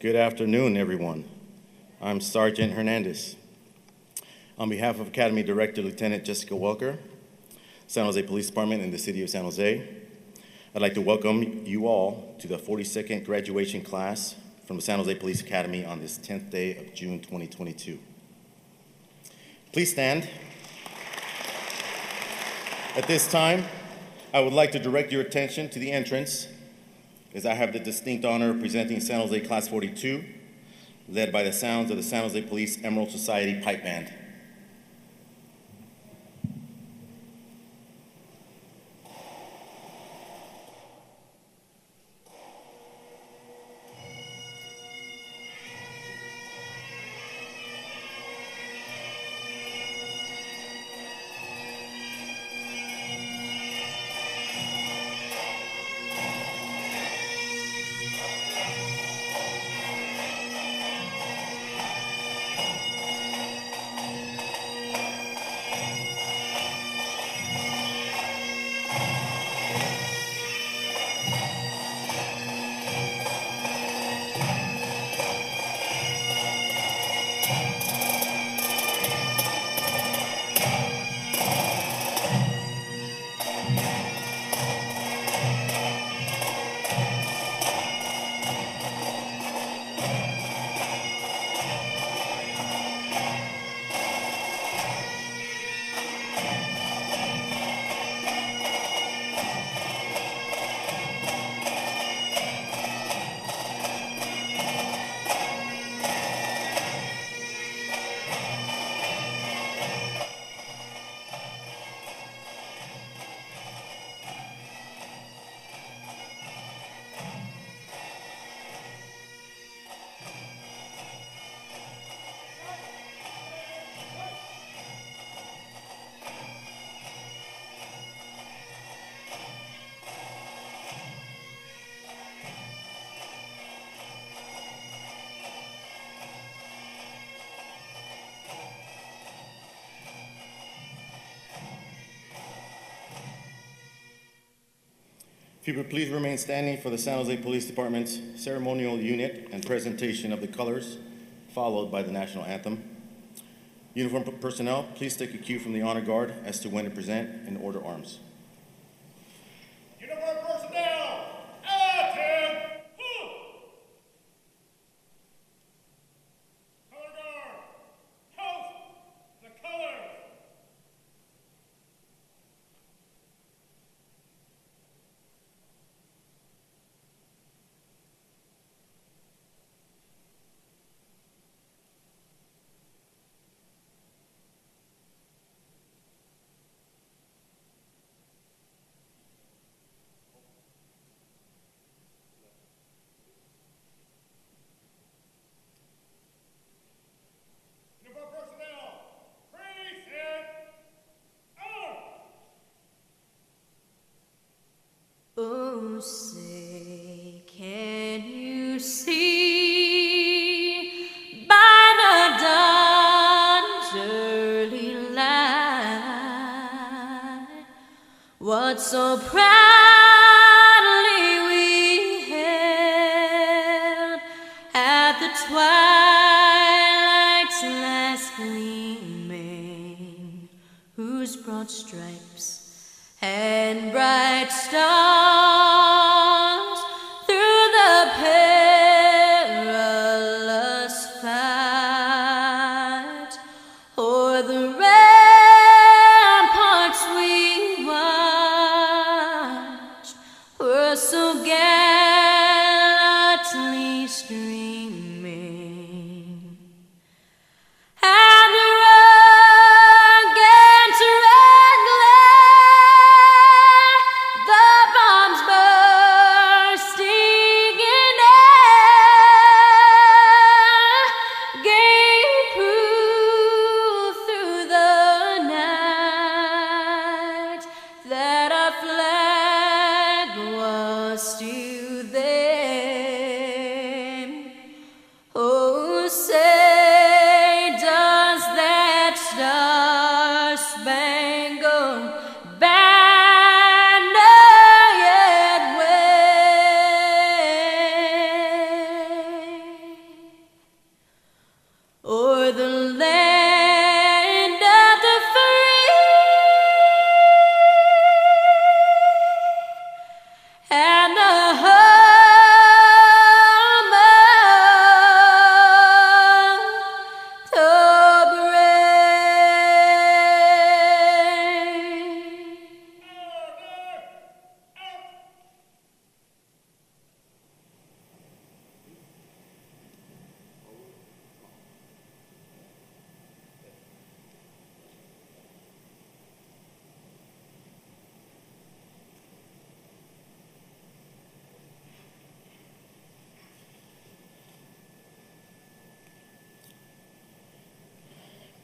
Good afternoon, everyone. I'm Sergeant Hernandez. On behalf of Academy Director Lieutenant Jessica Welker, San Jose Police Department and the City of San Jose, I'd like to welcome you all to the 42nd graduation class from the San Jose Police Academy on this 10th day of June 2022. Please stand. At this time, I would like to direct your attention to the entrance, as I have the distinct honor of presenting San Jose Class 42, led by the sounds of the San Jose Police Emerald Society Pipe Band. If you would please remain standing for the San Jose Police Department's ceremonial unit and presentation of the colors, followed by the national anthem. Uniformed personnel, please take a cue from the honor guard as to when to present and order arms. Uniformed personnel, attend! Color guard, toast the colors! Uniformed personnel, present arms! Oh, say, can you see by the dawn's early light what so proudly we held at the twilight's last gleaming, whose broad stripes and bright stars through the perilous fight o'er the ramparts we watched were so gallantly streaming. And the rugged red glare, the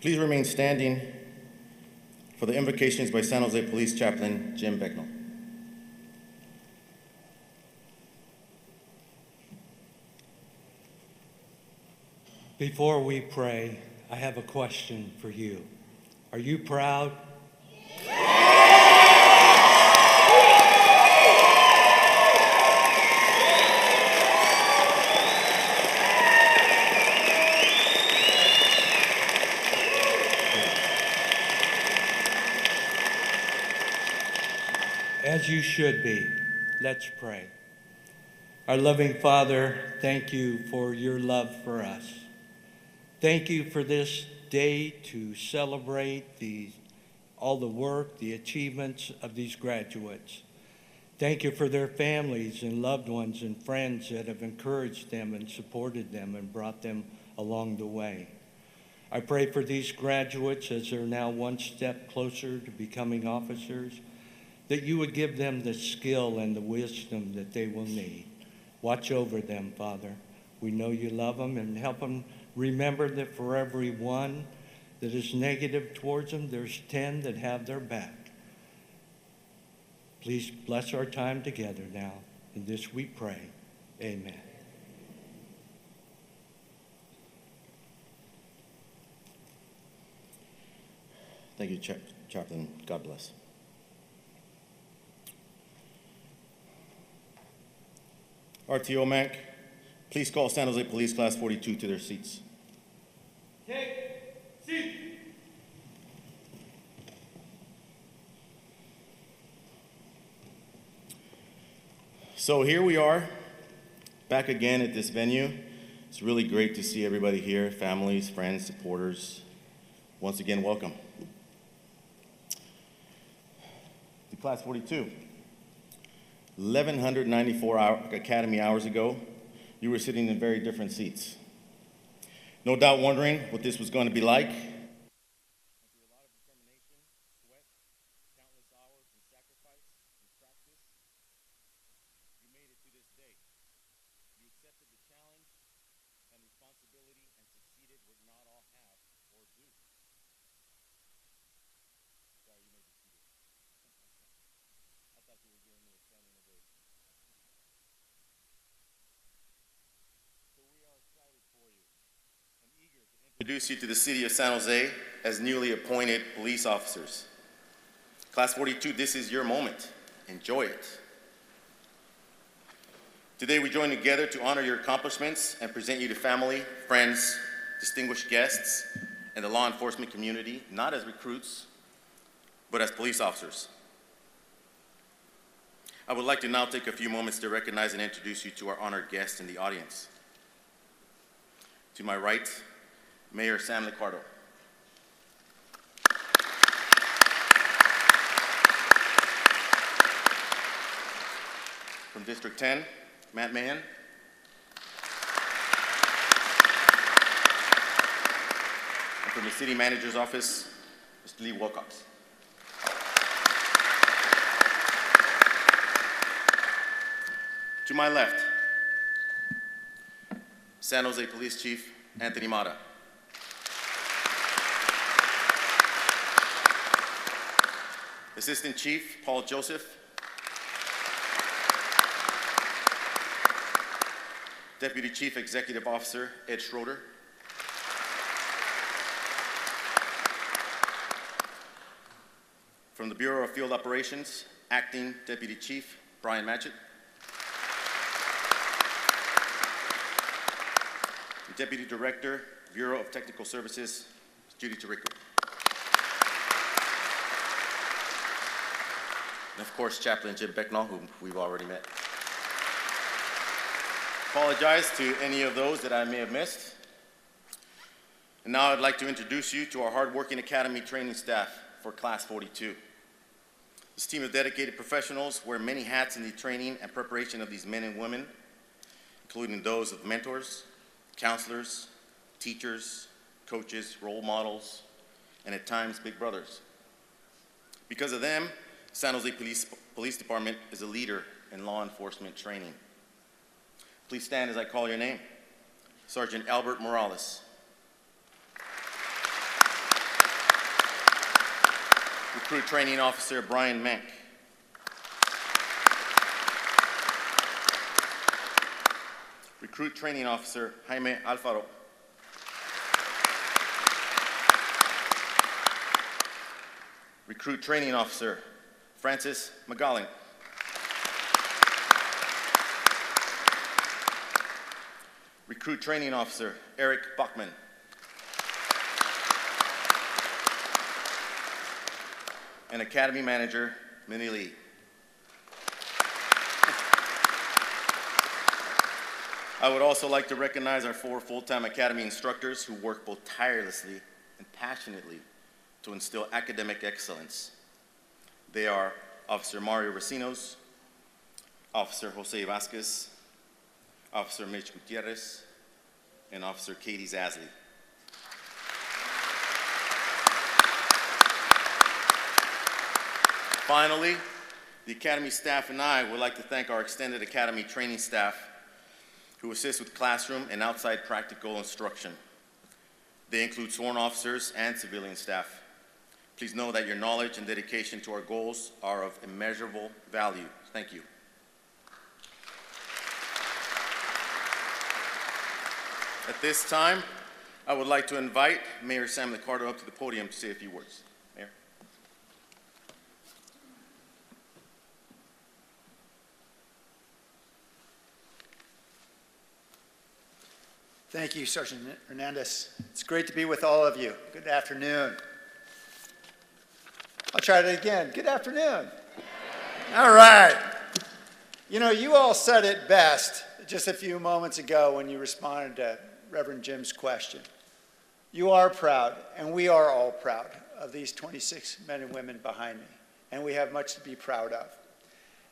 Please remain standing for the invocations by San Jose Police Chaplain Jim Becknell. Before we pray, I have a question for you. Are you proud? As you should be. Let's pray. Our loving Father, thank you for your love for us. Thank you for this day to celebrate all the work, the achievements of these graduates. Thank you for their families and loved ones and friends that have encouraged them and supported them and brought them along the way. I pray for these graduates as they're now one step closer to becoming officers, that you would give them the skill and the wisdom that they will need. Watch over them, Father. We know you love them, and help them remember that for every one that is negative towards them, there's 10 that have their back. Please bless our time together now. In this we pray. Amen. Thank you, Chaplain. God bless. RTO Mac, please call San Jose Police Class 42 to their seats. Take seat. So here we are, back again at this venue. It's really great to see everybody here, families, friends, supporters. Once again, welcome. To Class 42. 1,194 Academy hours ago, you were sitting in very different seats. No doubt wondering what this was going to be like. And through a lot of determination, sweat, countless hours, and sacrifice, and practice, you made it to this day. You accepted the challenge and responsibility and succeeded what not all have or do. Sorry, you may be seated. I thought you were giving me a standing ovation. So we are excited for you and eager to introduce you to the city of San Jose as newly appointed police officers. Class 42, this is your moment. Enjoy it. Today we join together to honor your accomplishments and present you to family, friends, distinguished guests, and the law enforcement community, not as recruits, but as police officers. I would like to now take a few moments to recognize and introduce you to our honored guests in the audience. To my right, Mayor Sam Liccardo. From District 10, Matt Mahan. And from the City Manager's Office, Mr. Lee Wilcox. To my left, San Jose Police Chief Anthony Mata. Assistant Chief Paul Joseph. Deputy Chief Executive Officer Ed Schroeder. From the Bureau of Field Operations, Acting Deputy Chief Brian Matchett. Deputy Director, Bureau of Technical Services, Judy Tirico. And of course, Chaplain Jim Becknell, whom we've already met. Apologize to any of those that I may have missed. And now I'd like to introduce you to our hardworking Academy training staff for Class 42. This team of dedicated professionals wear many hats in the training and preparation of these men and women, including those of mentors, counselors, teachers, coaches, role models, and at times, big brothers. Because of them, San Jose Police Department is a leader in law enforcement training. Please stand as I call your name. Sergeant Albert Morales. Recruit Training Officer Brian Mank. Recruit Training Officer Jaime Alfaro. Recruit Training Officer Francis McGowan. Recruit Training Officer Eric Bachman. And Academy Manager Minnie Lee. I would also like to recognize our 4 full-time Academy instructors who work both tirelessly and passionately to instill academic excellence. They are Officer Mario Racinos, Officer Jose Vasquez, Officer Mitch Gutierrez, and Officer Katie Zasley. Finally, the Academy staff and I would like to thank our extended Academy training staff who assist with classroom and outside practical instruction. They include sworn officers and civilian staff. Please know that your knowledge and dedication to our goals are of immeasurable value. Thank you. At this time, I would like to invite Mayor Sam Liccardo up to the podium to say a few words. Mayor. Thank you, Sergeant Hernandez. It's great to be with all of you. Good afternoon. I'll try it again. Good afternoon. All right. You know, you all said it best just a few moments ago when you responded to Reverend Jim's question. You are proud, and we are all proud of these 26 men and women behind me, and we have much to be proud of.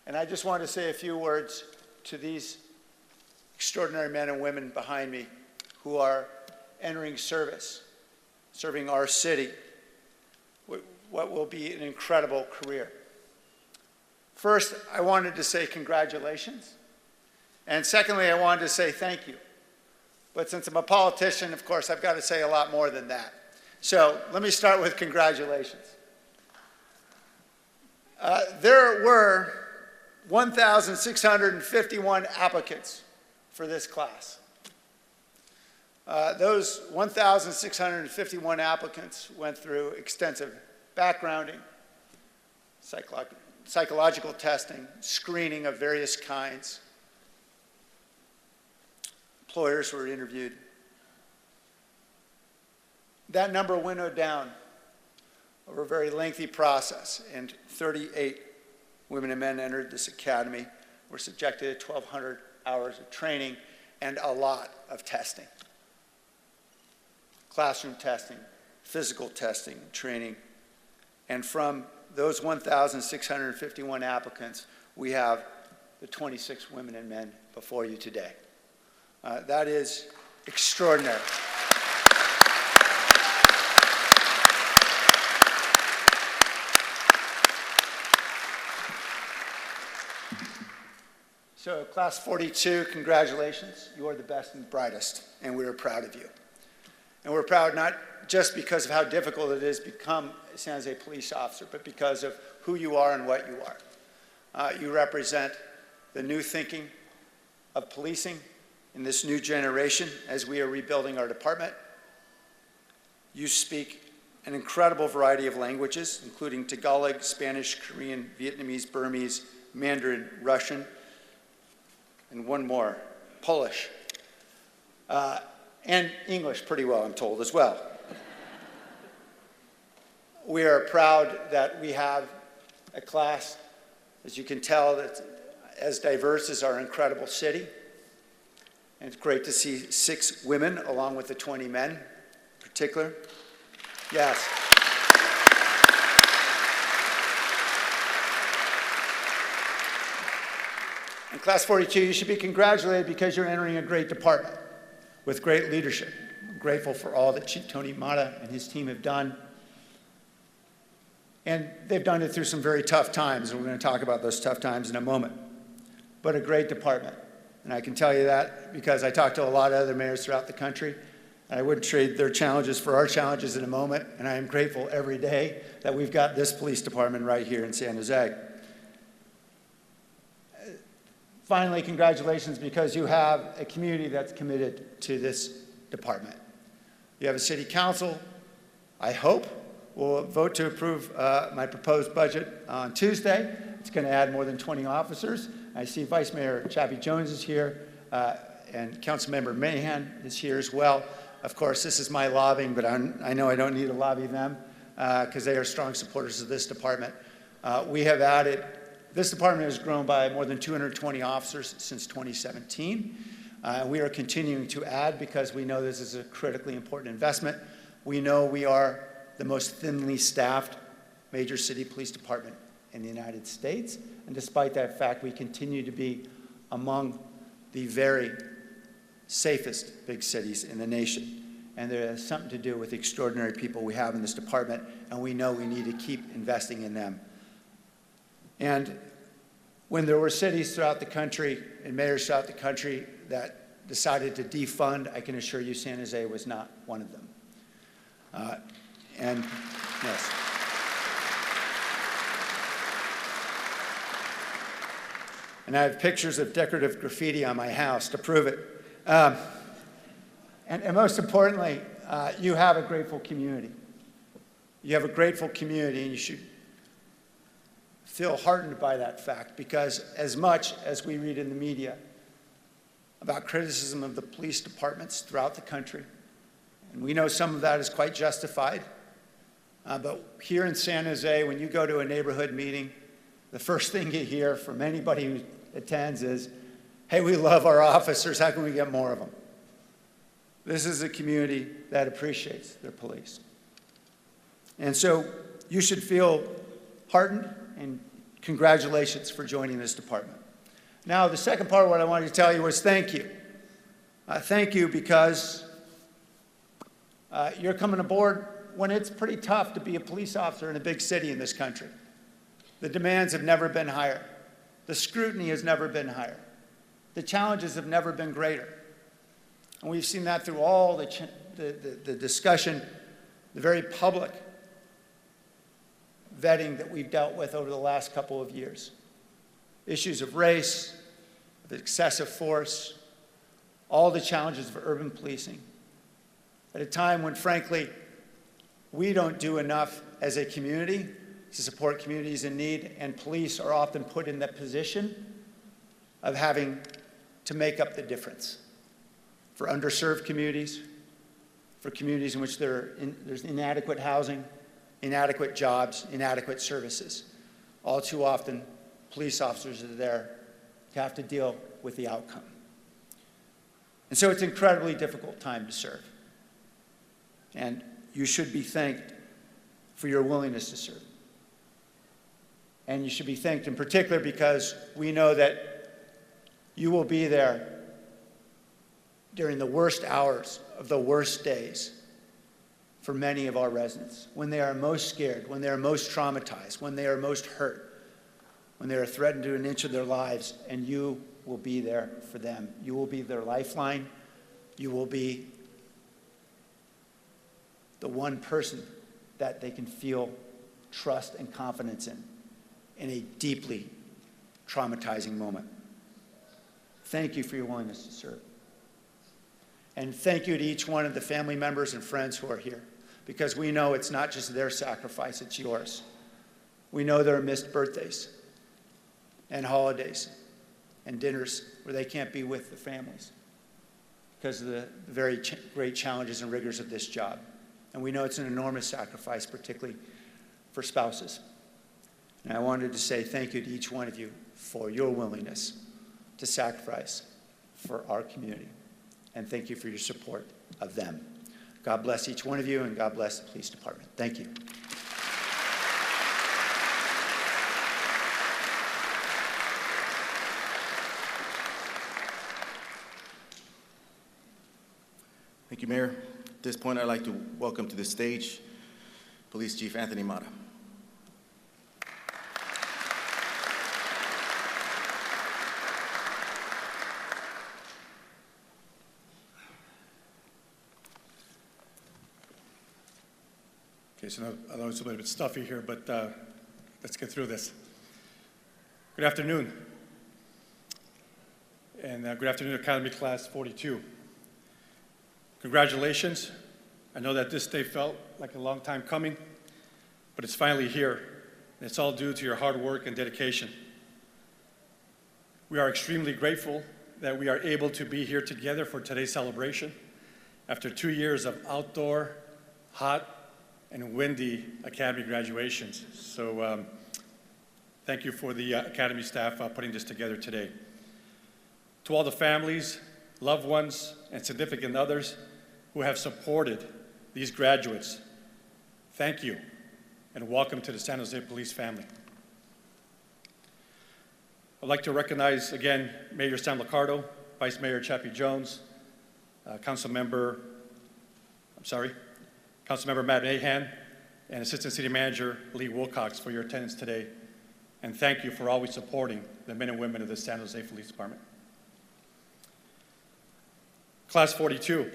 And I just want to say a few words to these extraordinary men and women behind me who are entering service, serving our city, what will be an incredible career. First, I wanted to say congratulations. And secondly, I wanted to say thank you. But since I'm a politician, of course, I've got to say a lot more than that. So let me start with congratulations. There were 1,651 applicants for this class. Those 1,651 applicants went through extensive backgrounding, psychological testing, screening of various kinds. Employers were interviewed. That number winnowed down over a very lengthy process, and 38 women and men entered this academy, were subjected to 1,200 hours of training and a lot of testing. Classroom testing, physical testing, training. And from those 1,651 applicants, we have the 26 women and men before you today. That is extraordinary. So class 42, congratulations. You are the best and brightest, and we are proud of you. And we're proud not just because of how difficult it is to become a San Jose police officer, but because of who you are and what you are. You represent the new thinking of policing in this new generation as we are rebuilding our department. You speak an incredible variety of languages, including Tagalog, Spanish, Korean, Vietnamese, Burmese, Mandarin, Russian, and one more, Polish. And English pretty well, I'm told, as well. We are proud that we have a class, as you can tell, that's as diverse as our incredible city. And it's great to see 6 women along with the 20 men in particular. Yes. In class 42, you should be congratulated because you're entering a great department with great leadership. I'm grateful for all that Chief Tony Mata and his team have done. And they've done it through some very tough times, and we're going to talk about those tough times in a moment. But a great department. And I can tell you that because I talked to a lot of other mayors throughout the country, I would trade their challenges for our challenges in a moment, and I am grateful every day that we've got this police department right here in San Jose. Finally, congratulations, because you have a community that's committed to this department. You have a city council, I hope, will vote to approve my proposed budget on Tuesday. It's going to add more than 20 officers. I see Vice Mayor Chappie Jones is here, and Councilmember Mahan is here as well. Of course, this is my lobbying, but I know I don't need to lobby them because they are strong supporters of this department. This department has grown by more than 220 officers since 2017. We are continuing to add because we know this is a critically important investment. We know we are the most thinly staffed major city police department in the United States. And despite that fact, we continue to be among the very safest big cities in the nation. And there has something to do with the extraordinary people we have in this department, and we know we need to keep investing in them. And when there were cities throughout the country and mayors throughout the country that decided to defund, I can assure you San Jose was not one of them. Yes. And I have pictures of decorative graffiti on my house to prove it. And most importantly, you have a grateful community. You have a grateful community, and you should feel heartened by that fact, because as much as we read in the media about criticism of the police departments throughout the country, and we know some of that is quite justified, but here in San Jose, when you go to a neighborhood meeting, the first thing you hear from anybody who attends is, hey, we love our officers, how can we get more of them? This is a community that appreciates their police. And so you should feel heartened, and congratulations for joining this department. Now, the second part of what I wanted to tell you was thank you. Thank you because you're coming aboard when it's pretty tough to be a police officer in a big city in this country. The demands have never been higher. The scrutiny has never been higher. The challenges have never been greater. And we've seen that through all the discussion, the very public vetting that we've dealt with over the last couple of years. Issues of race, of excessive force, all the challenges of urban policing. At a time when, frankly, we don't do enough as a community to support communities in need, and police are often put in that position of having to make up the difference for underserved communities, for communities in which there's inadequate housing, inadequate jobs, inadequate services. All too often, police officers are there to have to deal with the outcome. And so it's an incredibly difficult time to serve. And you should be thanked for your willingness to serve. And you should be thanked in particular because we know that you will be there during the worst hours of the worst days for many of our residents, when they are most scared, when they are most traumatized, when they are most hurt, when they are threatened to an inch of their lives, and you will be there for them. You will be their lifeline. You will be the one person that they can feel trust and confidence in a deeply traumatizing moment. Thank you for your willingness to serve. And thank you to each one of the family members and friends who are here, because we know it's not just their sacrifice, it's yours. We know there are missed birthdays and holidays and dinners where they can't be with the families because of the very great challenges and rigors of this job. And we know it's an enormous sacrifice, particularly for spouses. And I wanted to say thank you to each one of you for your willingness to sacrifice for our community. And thank you for your support of them. God bless each one of you, and God bless the police department. Thank you. Thank you, Mayor. At this point, I'd like to welcome to the stage Police Chief Anthony Mata. Okay, so I know it's a little bit stuffy here, but let's get through this. Good afternoon. And good afternoon, Academy Class 42. Congratulations. I know that this day felt like a long time coming, but it's finally here. And it's all due to your hard work and dedication. We are extremely grateful that we are able to be here together for today's celebration after 2 years of outdoor, hot, and windy Academy graduations. So thank you for the Academy staff putting this together today. To all the families, loved ones, and significant others who have supported these graduates, thank you, and welcome to the San Jose Police family. I'd like to recognize again Mayor Sam Liccardo, Vice Mayor Chappie Jones, Councilmember Matt Mahan, and Assistant City Manager Lee Wilcox for your attendance today. And thank you for always supporting the men and women of the San Jose Police Department. Class 42,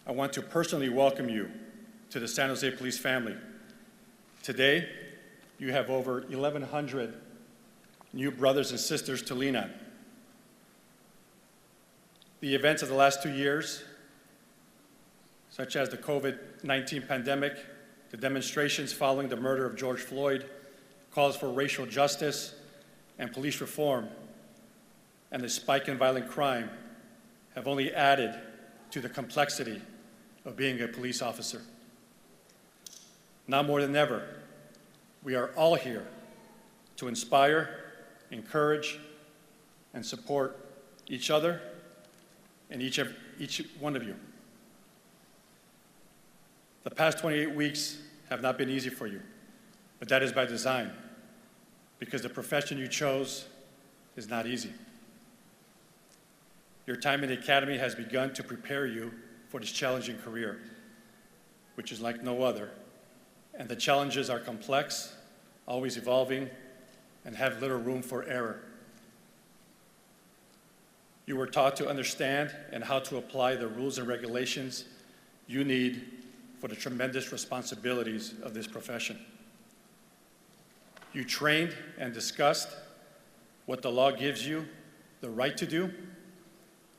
I want to personally welcome you to the San Jose Police family. Today, you have over 1,100 new brothers and sisters to lean on. The events of the last 2 years, such as the COVID-19 pandemic, the demonstrations following the murder of George Floyd, calls for racial justice and police reform, and the spike in violent crime have only added to the complexity of being a police officer. Now more than ever, we are all here to inspire, encourage, and support each other and each one of you. The past 28 weeks have not been easy for you, but that is by design, because the profession you chose is not easy. Your time in the Academy has begun to prepare you for this challenging career, which is like no other, and the challenges are complex, always evolving, and have little room for error. You were taught to understand and how to apply the rules and regulations you need for the tremendous responsibilities of this profession. You trained and discussed what the law gives you the right to do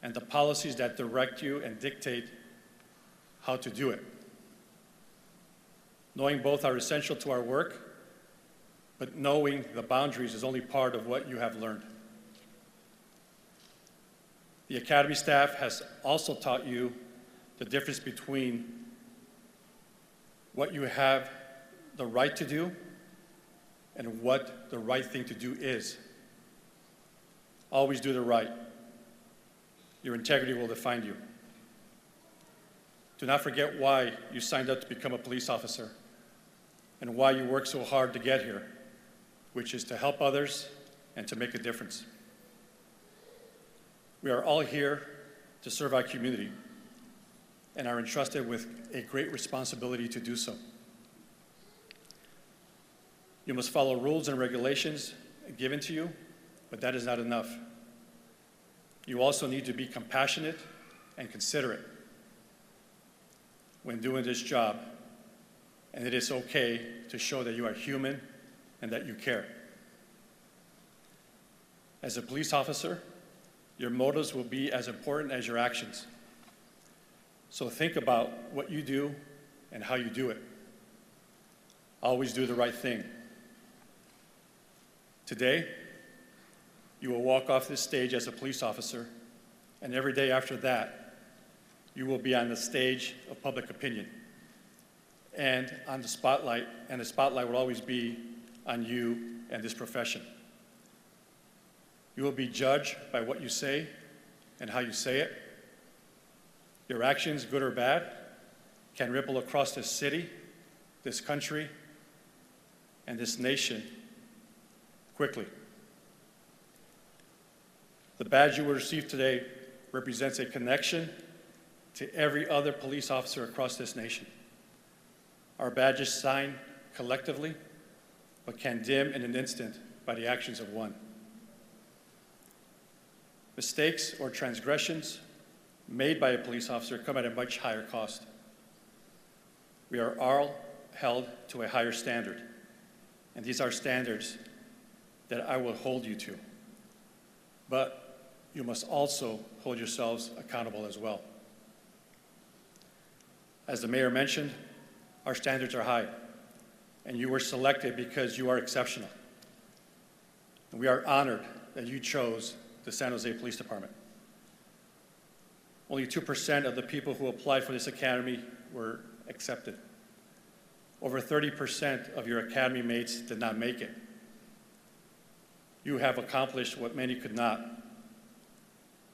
and the policies that direct you and dictate how to do it. Knowing both are essential to our work, but knowing the boundaries is only part of what you have learned. The Academy staff has also taught you the difference between what you have the right to do and what the right thing to do is. Always do the right. Your integrity will define you. Do not forget why you signed up to become a police officer and why you worked so hard to get here, which is to help others and to make a difference. We are all here to serve our community and are entrusted with a great responsibility to do so. You must follow rules and regulations given to you, but that is not enough. You also need to be compassionate and considerate when doing this job, and it is okay to show that you are human and that you care. As a police officer, your motives will be as important as your actions. So think about what you do and how you do it. Always do the right thing. Today, you will walk off this stage as a police officer, and every day after that, you will be on the stage of public opinion and on the spotlight, and the spotlight will always be on you and this profession. You will be judged by what you say and how you say it. Your actions, good or bad, can ripple across this city, this country, and this nation quickly. The badge you will receive today represents a connection to every other police officer across this nation. Our badges shine collectively, but can dim in an instant by the actions of one. Mistakes or transgressions made by a police officer come at a much higher cost. We are all held to a higher standard. And these are standards that I will hold you to. But you must also hold yourselves accountable as well. As the mayor mentioned, our standards are high, and you were selected because you are exceptional. And we are honored that you chose the San Jose Police Department. Only 2% of the people who applied for this academy were accepted. Over 30% of your academy mates did not make it. You have accomplished what many could not,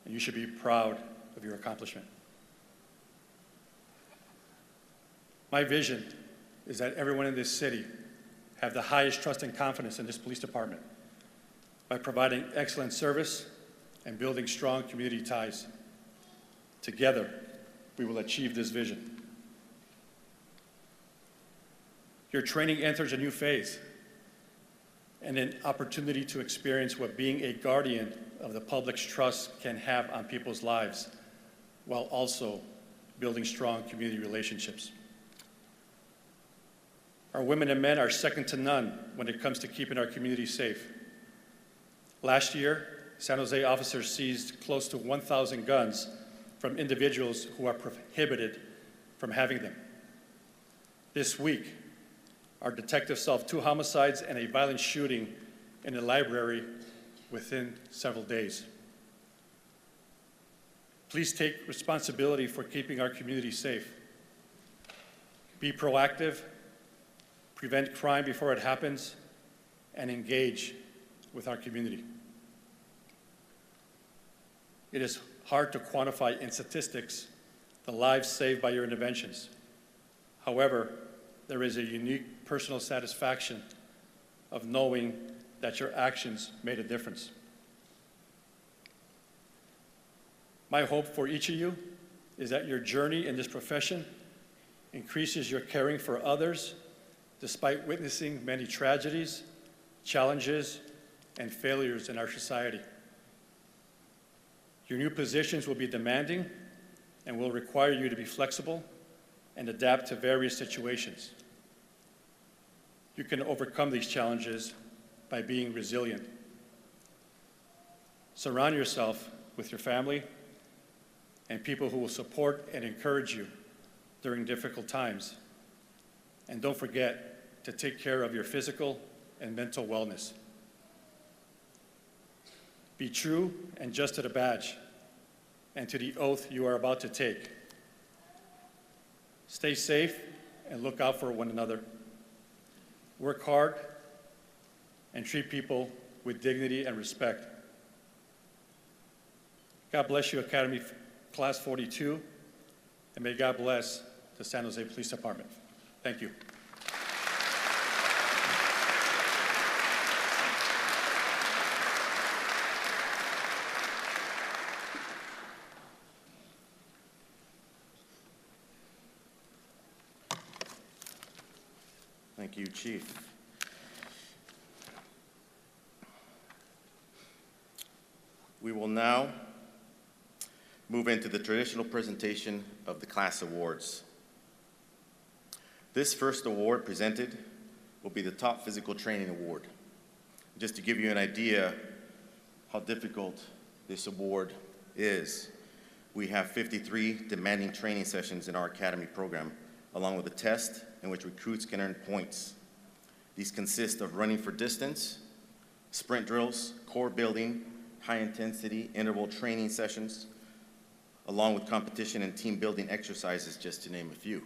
and you should be proud of your accomplishment. My vision is that everyone in this city have the highest trust and confidence in this police department by providing excellent service and building strong community ties. Together, we will achieve this vision. Your training enters a new phase and an opportunity to experience what being a guardian of the public's trust can have on people's lives, while also building strong community relationships. Our women and men are second to none when it comes to keeping our community safe. Last year, San Jose officers seized close to 1,000 guns from individuals who are prohibited from having them. This week, our detectives solved 2 homicides and a violent shooting in a library within several days. Please take responsibility for keeping our community safe. Be proactive, prevent crime before it happens, and engage with our community. It is hard to quantify in statistics the lives saved by your interventions. However, there is a unique personal satisfaction of knowing that your actions made a difference. My hope for each of you is that your journey in this profession increases your caring for others despite witnessing many tragedies, challenges, and failures in our society. Your new positions will be demanding and will require you to be flexible and adapt to various situations. You can overcome these challenges by being resilient. Surround yourself with your family and people who will support and encourage you during difficult times. And don't forget to take care of your physical and mental wellness. Be true and just to the badge and to the oath you are about to take. Stay safe and look out for one another. Work hard and treat people with dignity and respect. God bless you, Academy Class 42, and may God bless the San Jose Police Department. Thank you. Thank you, Chief. We will now move into the traditional presentation of the class awards. This first award presented will be the Top Physical Training Award. Just to give you an idea how difficult this award is, we have 53 demanding training sessions in our academy program, along with a test in which recruits can earn points. These consist of running for distance, sprint drills, core building, high-intensity interval training sessions, along with competition and team building exercises, just to name a few.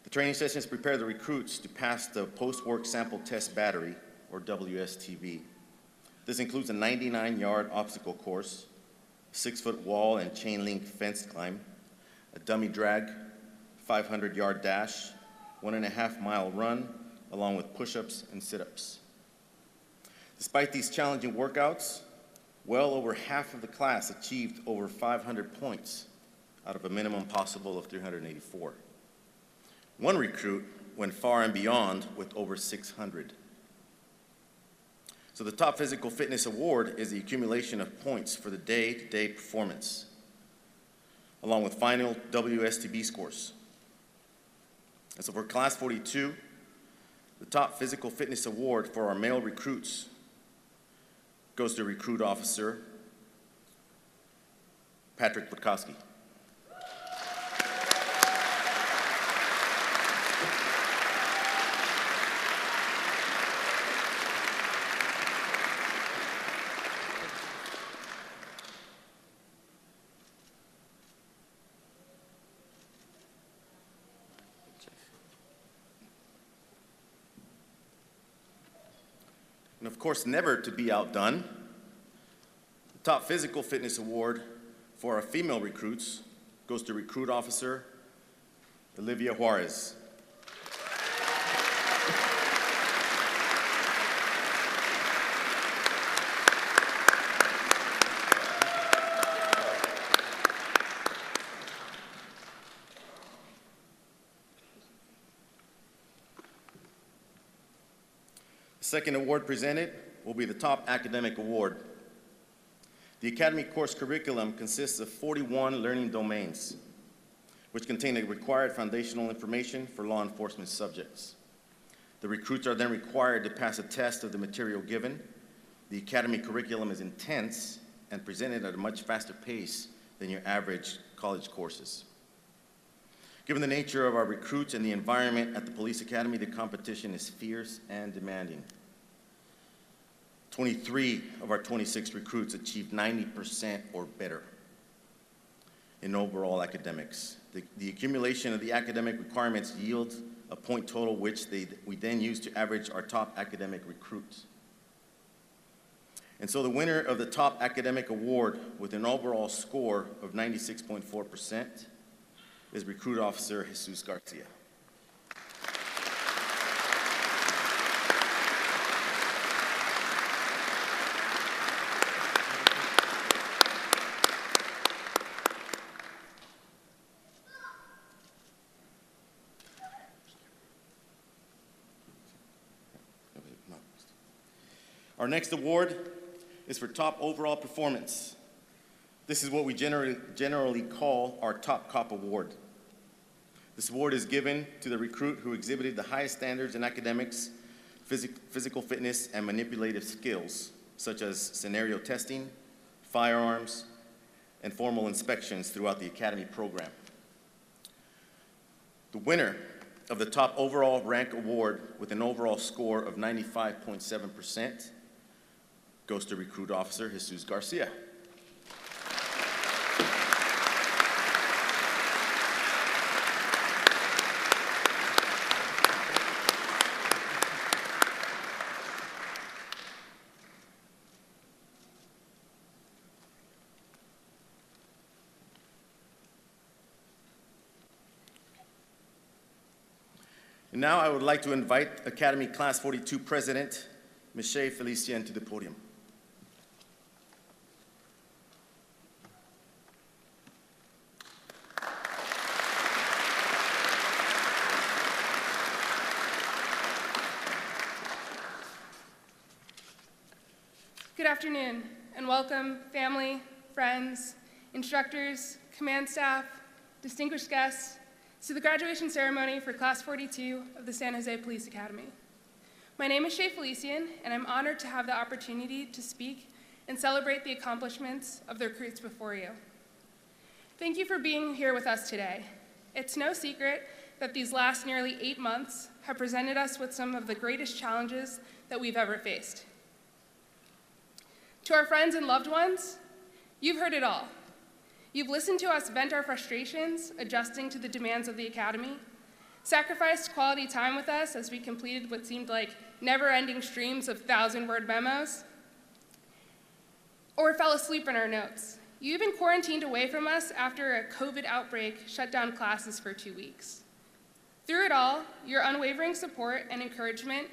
The training sessions prepare the recruits to pass the post-work sample test battery, or WSTB. This includes a 99-yard obstacle course, a 6-foot wall and chain link fence climb, a dummy drag, 500-yard dash, 1.5-mile run, along with push-ups and sit-ups. Despite these challenging workouts, well over half of the class achieved over 500 points out of a minimum possible of 384. One recruit went far and beyond with over 600. So the Top Physical Fitness Award is the accumulation of points for the day-to-day performance, along with final WSTB scores. And so for Class 42, the top physical fitness award for our male recruits goes to Recruit Officer Patrick Butkowski. And of course, never to be outdone, the top physical fitness award for our female recruits goes to Recruit Officer Olivia Juarez. The second award presented will be the top academic award. The Academy course curriculum consists of 41 learning domains, which contain the required foundational information for law enforcement subjects. The recruits are then required to pass a test of the material given. The Academy curriculum is intense and presented at a much faster pace than your average college courses. Given the nature of our recruits and the environment at the Police Academy, the competition is fierce and demanding. 23 of our 26 recruits achieved 90% or better in overall academics. The accumulation of the academic requirements yields a point total which we then use to average our top academic recruits. And so the winner of the top academic award with an overall score of 96.4% is Recruit Officer Jesus Garcia. Our next award is for top overall performance. This is what we generally call our Top Cop Award. This award is given to the recruit who exhibited the highest standards in academics, physical fitness, and manipulative skills, such as scenario testing, firearms, and formal inspections throughout the academy program. The winner of the Top Overall Rank Award with an overall score of 95.7% goes to Recruit Officer Jesus Garcia. And now I would like to invite Academy Class 42 President, Michelle Felician, to the podium. Good afternoon, and welcome, family, friends, instructors, command staff, distinguished guests, to the graduation ceremony for Class 42 of the San Jose Police Academy. My name is Shay Felician, and I'm honored to have the opportunity to speak and celebrate the accomplishments of the recruits before you. Thank you for being here with us today. It's no secret that these last nearly 8 months have presented us with some of the greatest challenges that we've ever faced. To our friends and loved ones, you've heard it all. You've listened to us vent our frustrations, adjusting to the demands of the Academy, sacrificed quality time with us as we completed what seemed like never-ending streams of 1,000-word memos, or fell asleep in our notes. You even quarantined away from us after a COVID outbreak shut down classes for 2 weeks. Through it all, your unwavering support and encouragement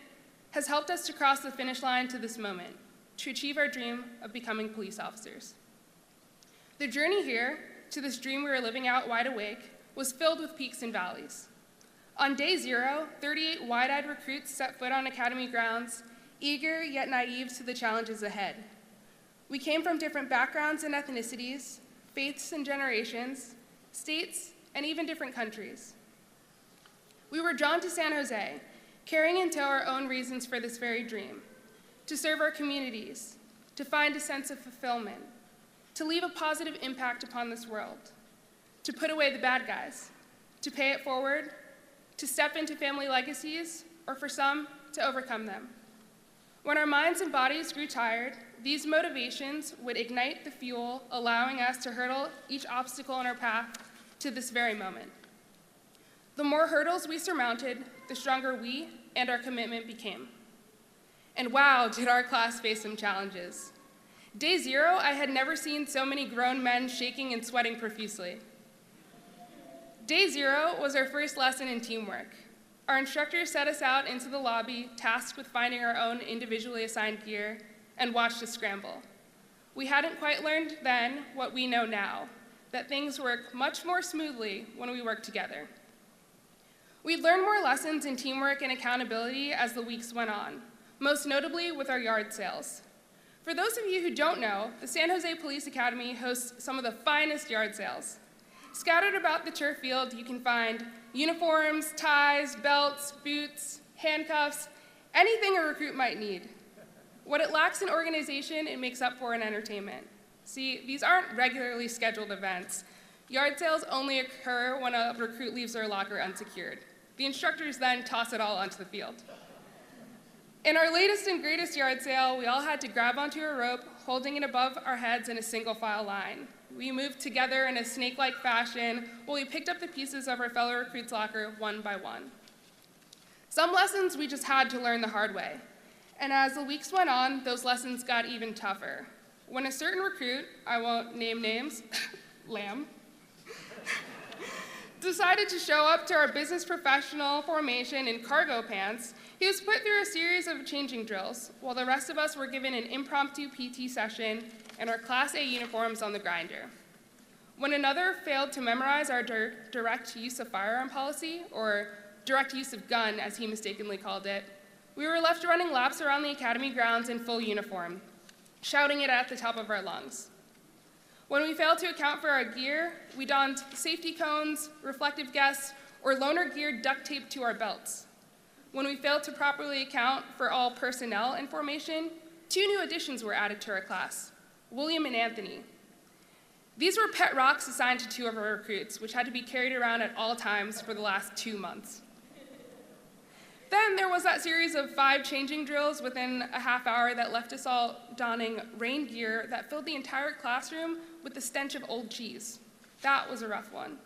has helped us to cross the finish line to this moment, to achieve our dream of becoming police officers. The journey here to this dream we were living out wide awake was filled with peaks and valleys. On day 0, 38 wide-eyed recruits set foot on Academy grounds, eager yet naive to the challenges ahead. We came from different backgrounds and ethnicities, faiths and generations, states, and even different countries. We were drawn to San Jose, carrying in tow our own reasons for this very dream: to serve our communities, to find a sense of fulfillment, to leave a positive impact upon this world, to put away the bad guys, to pay it forward, to step into family legacies, or for some, to overcome them. When our minds and bodies grew tired, these motivations would ignite the fuel, allowing us to hurdle each obstacle in our path to this very moment. The more hurdles we surmounted, the stronger we and our commitment became. And wow, did our class face some challenges. Day 0, I had never seen so many grown men shaking and sweating profusely. Day 0 was our first lesson in teamwork. Our instructor set us out into the lobby, tasked with finding our own individually assigned gear, and watched us scramble. We hadn't quite learned then what we know now, that things work much more smoothly when we work together. We'd learned more lessons in teamwork and accountability as the weeks went on, most notably with our yard sales. For those of you who don't know, the San Jose Police Academy hosts some of the finest yard sales. Scattered about the turf field, you can find uniforms, ties, belts, boots, handcuffs, anything a recruit might need. What it lacks in organization, it makes up for in entertainment. See, these aren't regularly scheduled events. Yard sales only occur when a recruit leaves their locker unsecured. The instructors then toss it all onto the field. In our latest and greatest yard sale, we all had to grab onto a rope, holding it above our heads in a single file line. We moved together in a snake-like fashion while we picked up the pieces of our fellow recruits' locker one by one. Some lessons we just had to learn the hard way. And as the weeks went on, those lessons got even tougher. When a certain recruit, I won't name names, Lamb, decided to show up to our business professional formation in cargo pants, he was put through a series of changing drills, while the rest of us were given an impromptu PT session in our Class A uniforms on the grinder. When another failed to memorize our direct use of firearm policy, or direct use of gun, as he mistakenly called it, we were left running laps around the academy grounds in full uniform, shouting it at the top of our lungs. When we failed to account for our gear, we donned safety cones, reflective vests, or loaner gear duct taped to our belts. When we failed to properly account for all personnel in formation, 2 new additions were added to our class, William and Anthony. These were pet rocks assigned to 2 of our recruits, which had to be carried around at all times for the last 2 months. Then there was that series of 5 changing drills within a half hour that left us all donning rain gear that filled the entire classroom with the stench of old cheese. That was a rough one.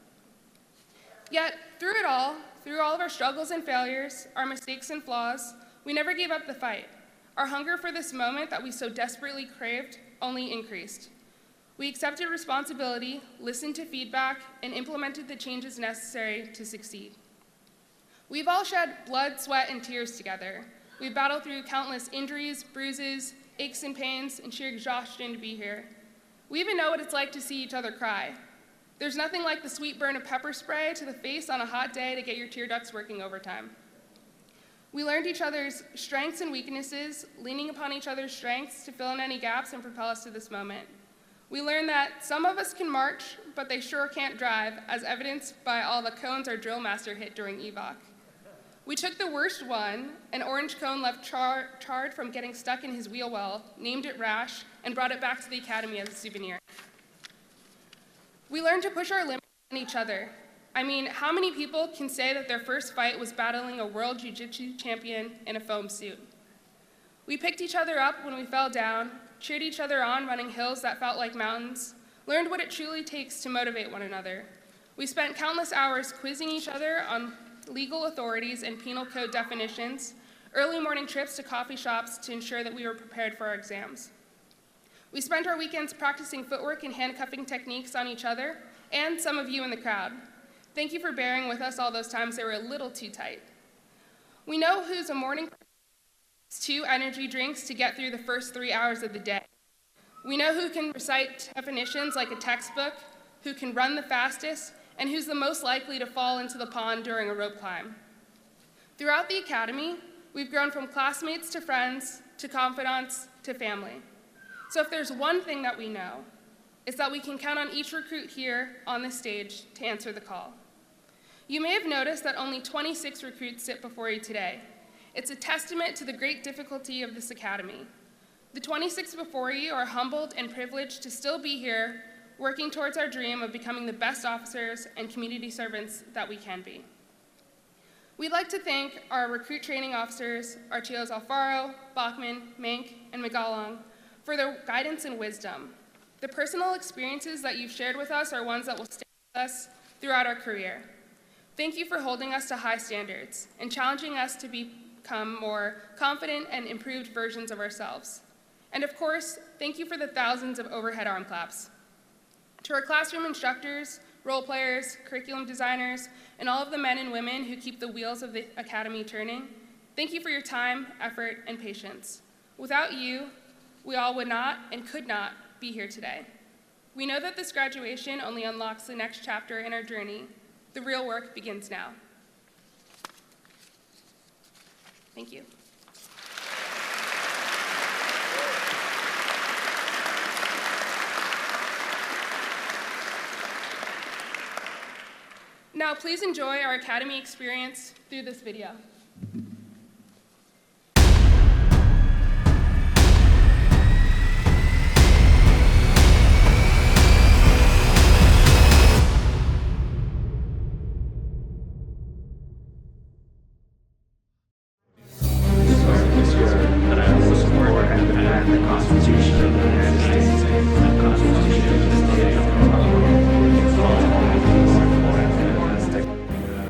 Yet, through it all, through all of our struggles and failures, our mistakes and flaws, we never gave up the fight. Our hunger for this moment that we so desperately craved only increased. We accepted responsibility, listened to feedback, and implemented the changes necessary to succeed. We've all shed blood, sweat, and tears together. We've battled through countless injuries, bruises, aches and pains, and sheer exhaustion to be here. We even know what it's like to see each other cry. There's nothing like the sweet burn of pepper spray to the face on a hot day to get your tear ducts working overtime. We learned each other's strengths and weaknesses, leaning upon each other's strengths to fill in any gaps and propel us to this moment. We learned that some of us can march, but they sure can't drive, as evidenced by all the cones our drill master hit during evac. We took the worst one, an orange cone left charred from getting stuck in his wheel well, named it Rash, and brought it back to the academy as a souvenir. We learned to push our limits on each other. I mean, how many people can say that their first fight was battling a world jiu-jitsu champion in a foam suit? We picked each other up when we fell down, cheered each other on running hills that felt like mountains, learned what it truly takes to motivate one another. We spent countless hours quizzing each other on legal authorities and penal code definitions, early morning trips to coffee shops to ensure that we were prepared for our exams. We spent our weekends practicing footwork and handcuffing techniques on each other, and some of you in the crowd. Thank you for bearing with us all those times they were a little too tight. We know who's a morning 2 energy drinks to get through the first 3 hours of the day. We know who can recite definitions like a textbook, who can run the fastest, and who's the most likely to fall into the pond during a rope climb. Throughout the academy, we've grown from classmates to friends, to confidants, to family. So if there's one thing that we know, it's that we can count on each recruit here on this stage to answer the call. You may have noticed that only 26 recruits sit before you today. It's a testament to the great difficulty of this academy. The 26 before you are humbled and privileged to still be here, working towards our dream of becoming the best officers and community servants that we can be. We'd like to thank our recruit training officers, Archios Alfaro, Bachman, Mank, and McGallong, for their guidance and wisdom. The personal experiences that you've shared with us are ones that will stay with us throughout our career. Thank you for holding us to high standards and challenging us to become more confident and improved versions of ourselves. And of course, thank you for the thousands of overhead arm claps. To our classroom instructors, role players, curriculum designers, and all of the men and women who keep the wheels of the academy turning, thank you for your time, effort, and patience. Without you, we all would not and could not be here today. We know that this graduation only unlocks the next chapter in our journey. The real work begins now. Thank you. Now, please enjoy our Academy experience through this video.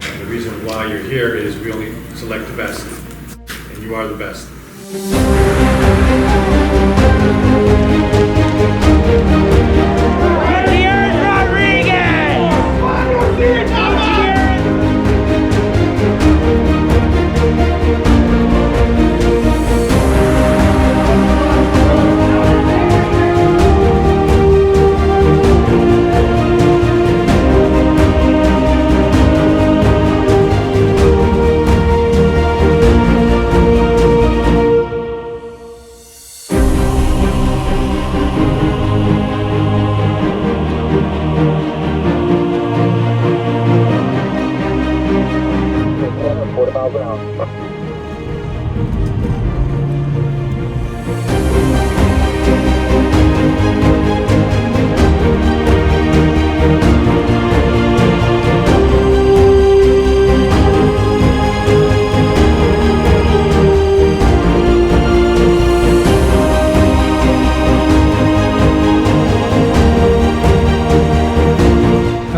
The reason why you're here is we only select the best, and you are the best.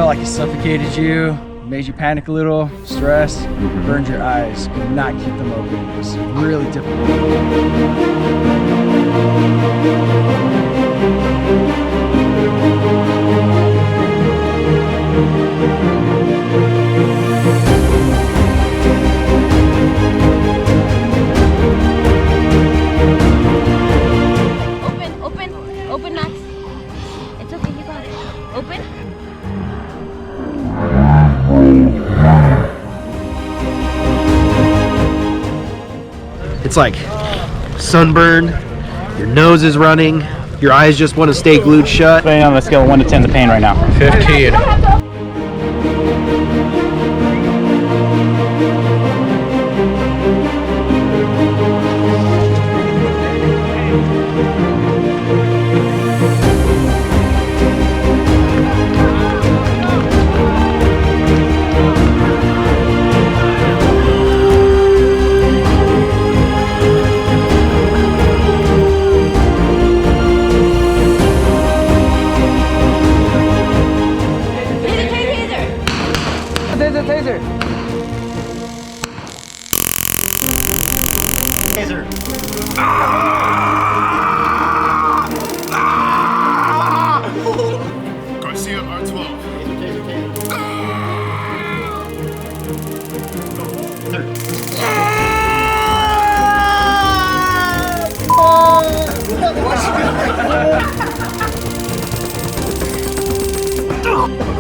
Like it suffocated you, made you panic a little, stress, burned your eyes, could not keep them open. It was really difficult. Open, Max. It's okay, you got it. Open. It's like sunburn, your nose is running, your eyes just want to stay glued shut. Putting on a scale of 1 to 10 the pain right now. 15. Garcia R12.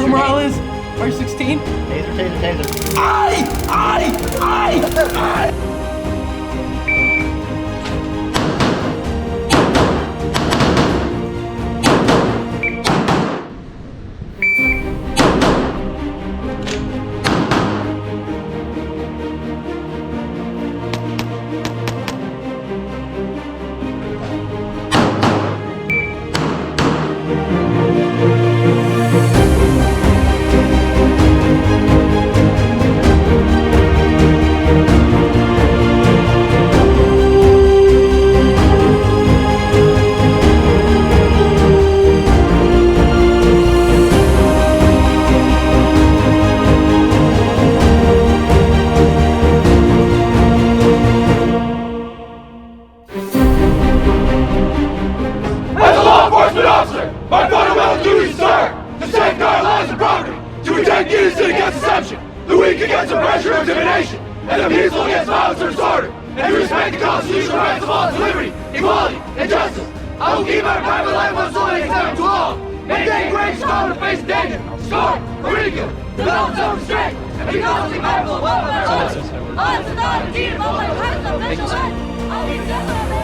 Morales, R16. Taser. Aye! stand up peaceful against violence or disorder, and to respect the constitutional rights of all to liberty, equality, and justice. I will keep my private life unsullied except to all. Maintain great strong to face danger, scorn, or ridicule. Develop self-restraint, and be constantly mindful of what my orders. I am not indeed above my present official life. I will be definitely.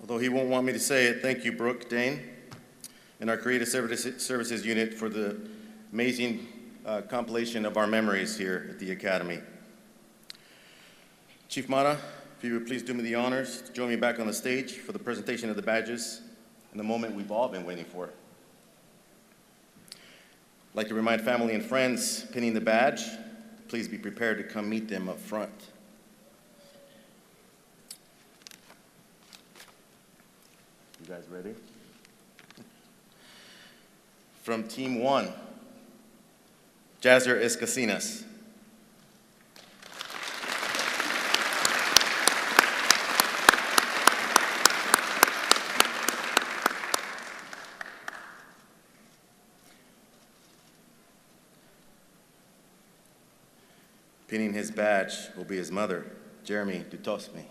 Although he won't want me to say it, thank you, Brooke Dane, and our Creative Services Unit for the amazing compilation of our memories here at the Academy. Chief Mata, if you would please do me the honors to join me back on the stage for the presentation of the badges and the moment we've all been waiting for. I'd like to remind family and friends pinning the badge, please be prepared to come meet them up front. You guys ready? From Team 1, Jazzer Escasinas. Pinning his badge will be his mother, Jeremy Dutosme.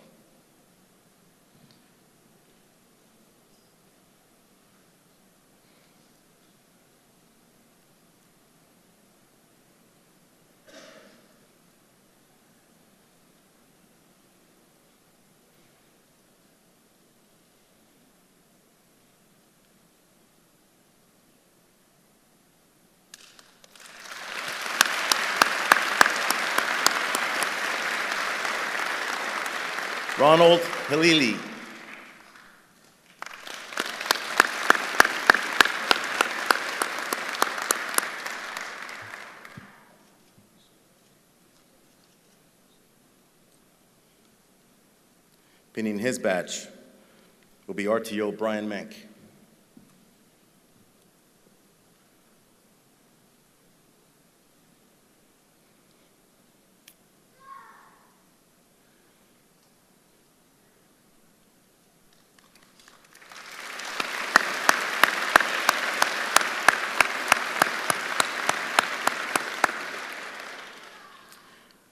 Ronald Halili. Pinning his badge will be RTO Brian Menk.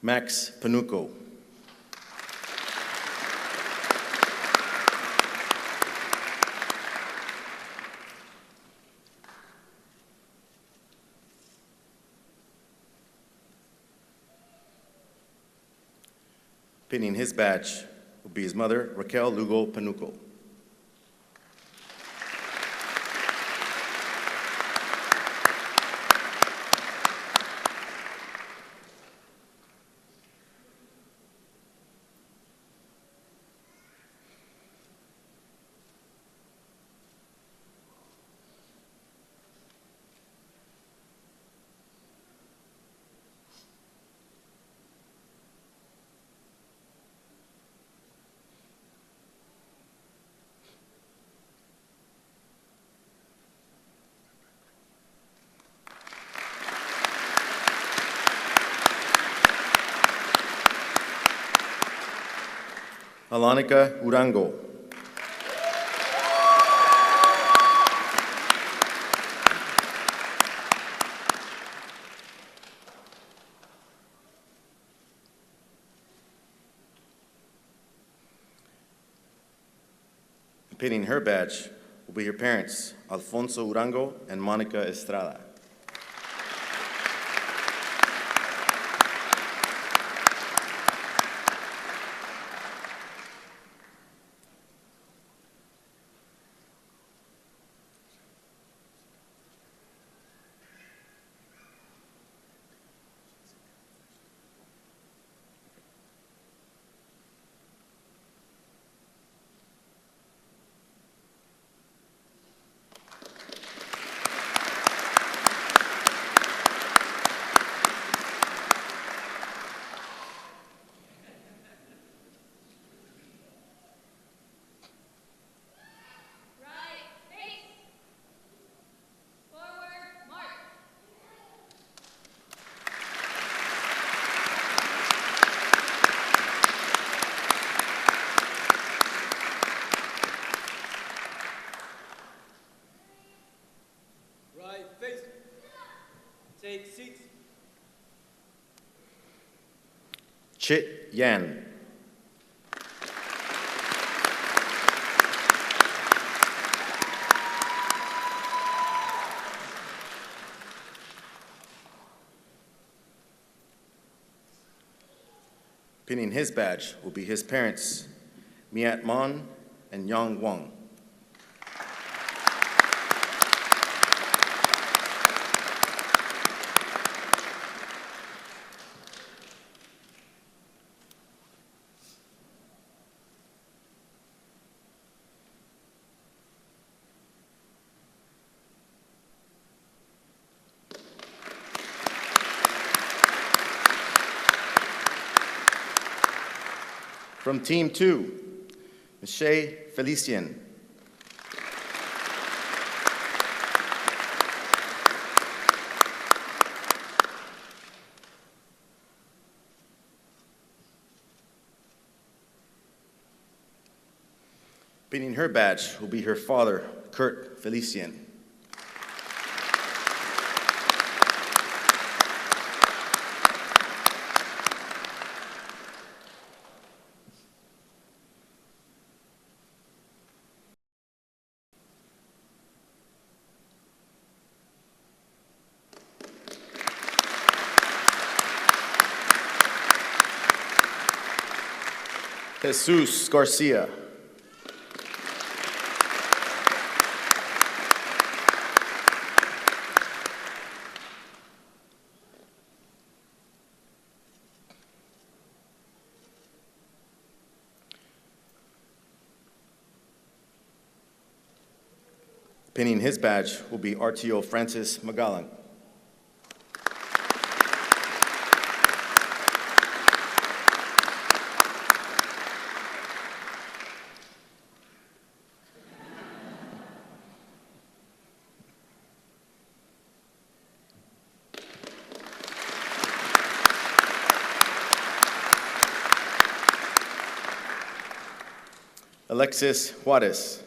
Max Panuco. Pinning his badge will be his mother, Raquel Lugo Panuco. Alanica Urango. Pinning her badge will be her parents, Alfonso Urango and Monica Estrada. seats. Chit Yan. Pinning his badge will be his parents, Miat Mon and Yang Wang. From Team 2, Michelle Felician. Pinning her badge will be her father, Kurt Felician. Jesus Garcia. Pinning his badge will be RTO Francis Magalang. Alexis Juarez.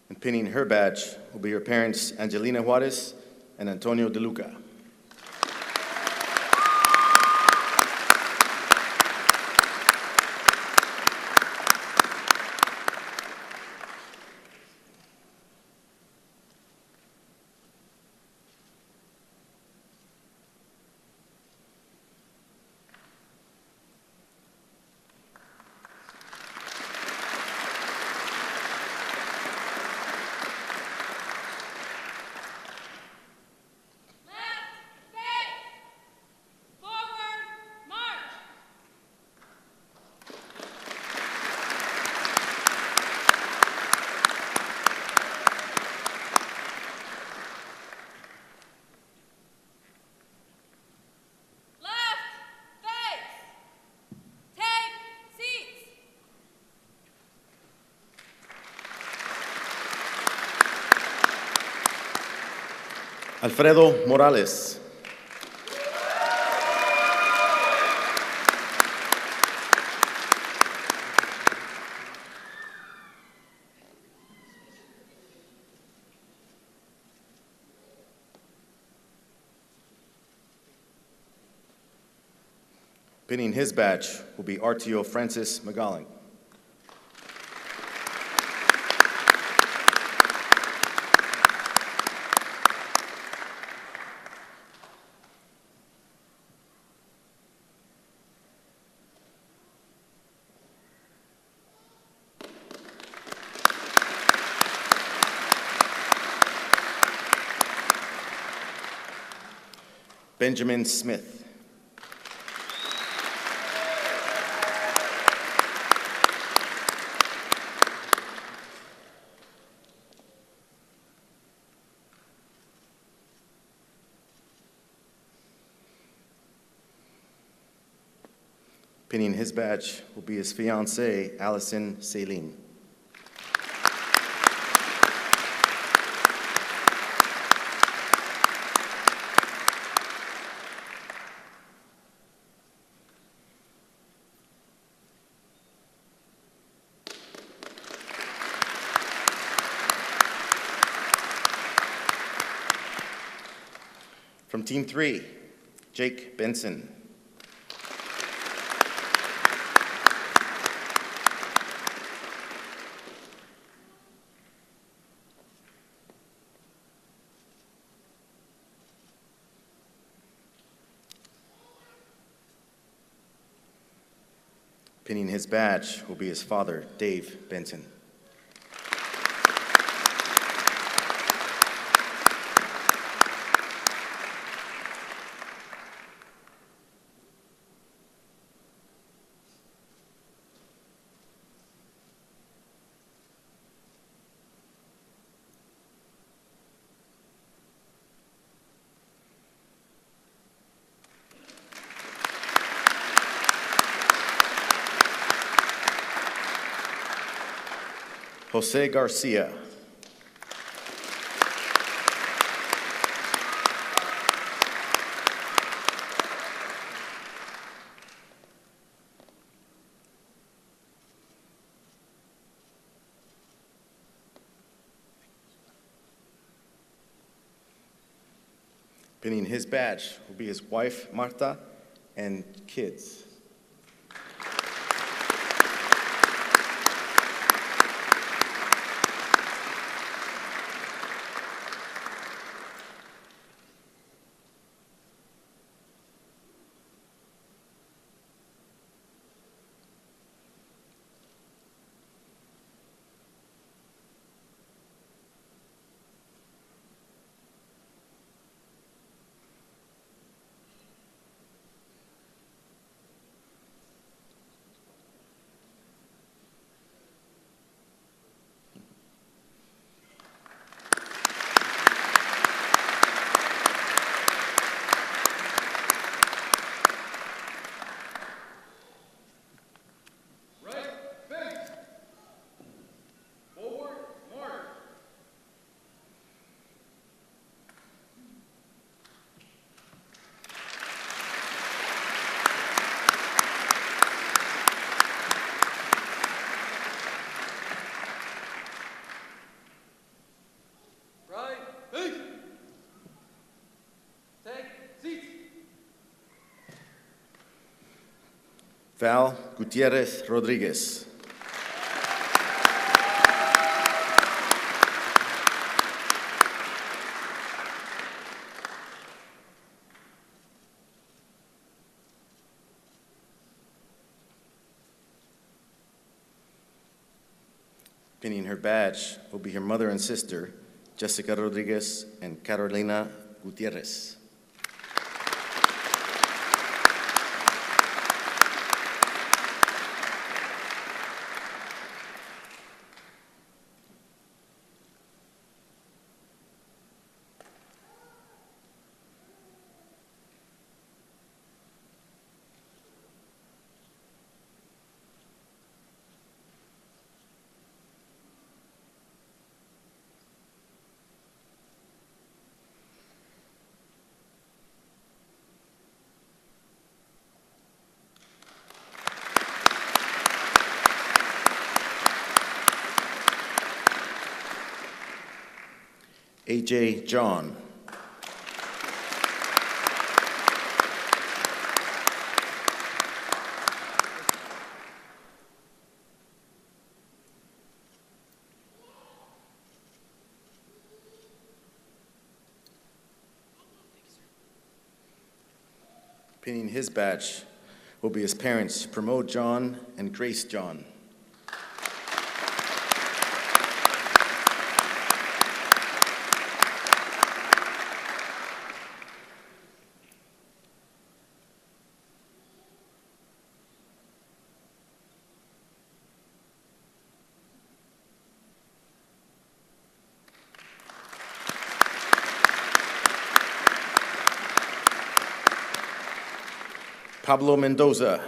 And pinning her badge will be her parents, Angelina Juarez and Antonio De Luca. Alfredo Morales. Pinning his badge will be RTO Francis Magalang. Benjamin Smith. Pinning his badge will be his fiancée, Allison Saline. From Team 3, Jake Benson. Pinning his badge will be his father, Dave Benson. Jose Garcia. Pinning his badge will be his wife, Marta, and kids. Val Gutierrez Rodriguez. Pinning her badge will be her mother and sister, Jessica Rodriguez and Carolina Gutierrez. AJ John. Pinning his badge will be his parents, Pramod John and Grace John. Pablo Mendoza.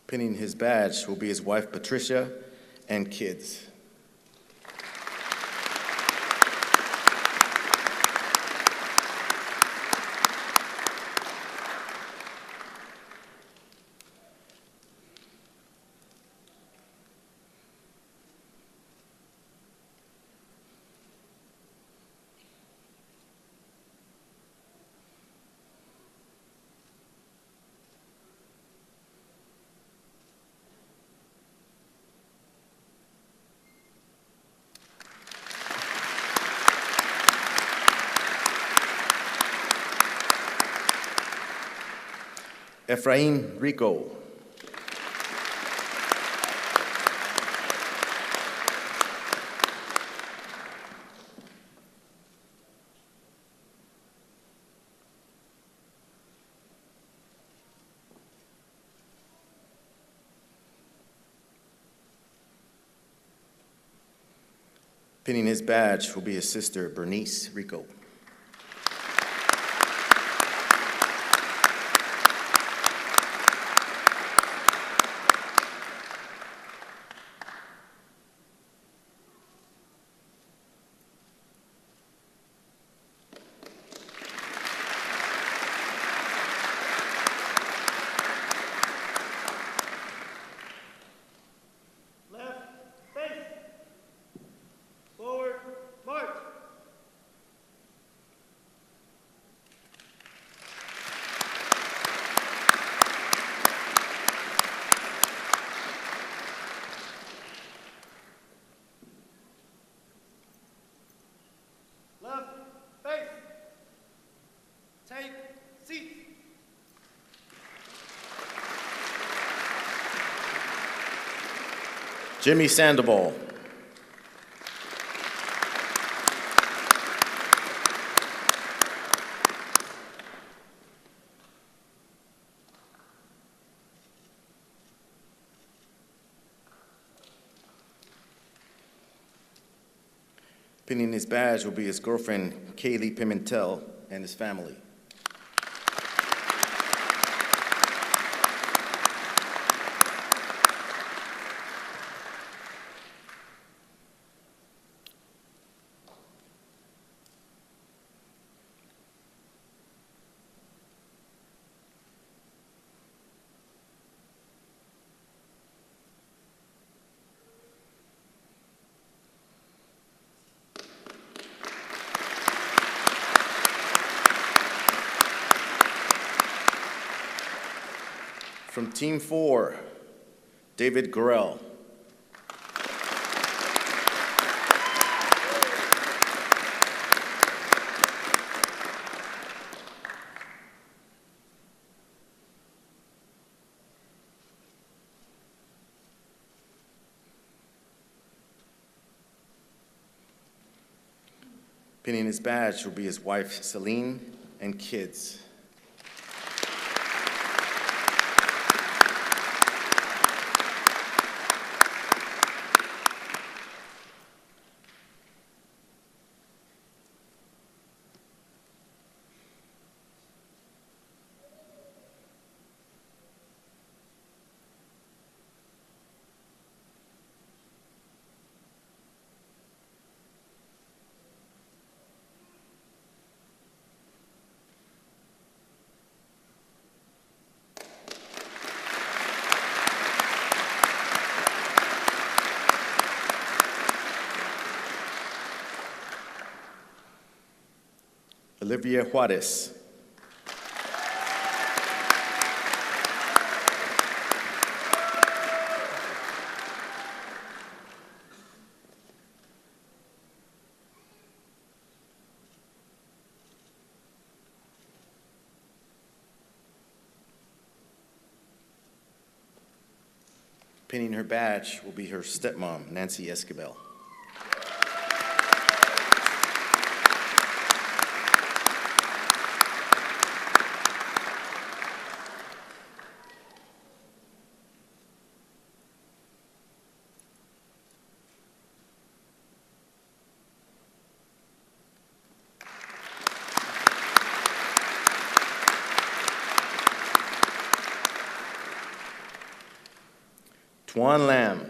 Pinning his badge will be his wife, Patricia, and kids. Efrain Rico. Pinning his badge will be his sister, Bernice Rico. Jimmy Sandoval. Pinning his badge will be his girlfriend, Kaylee Pimentel, and his family. From Team 4, David Gorell. Pinning his badge will be his wife, Celine, and kids. Olivia Juarez. Pinning her badge will be her stepmom, Nancy Esquivel. Tuan Lam.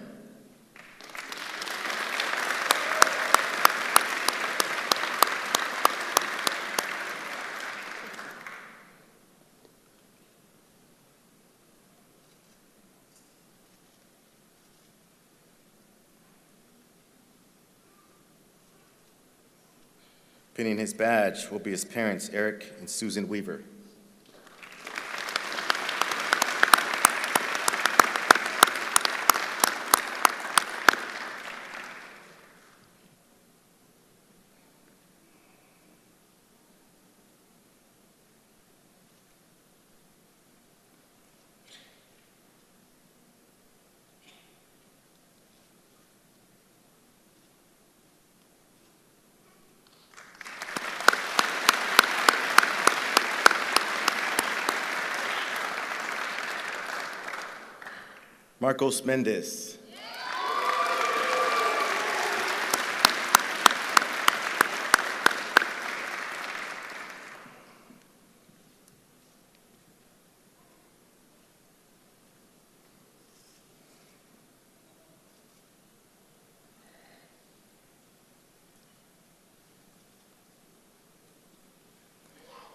Pinning his badge will be his parents, Eric and Susan Weaver. Marcos Mendez.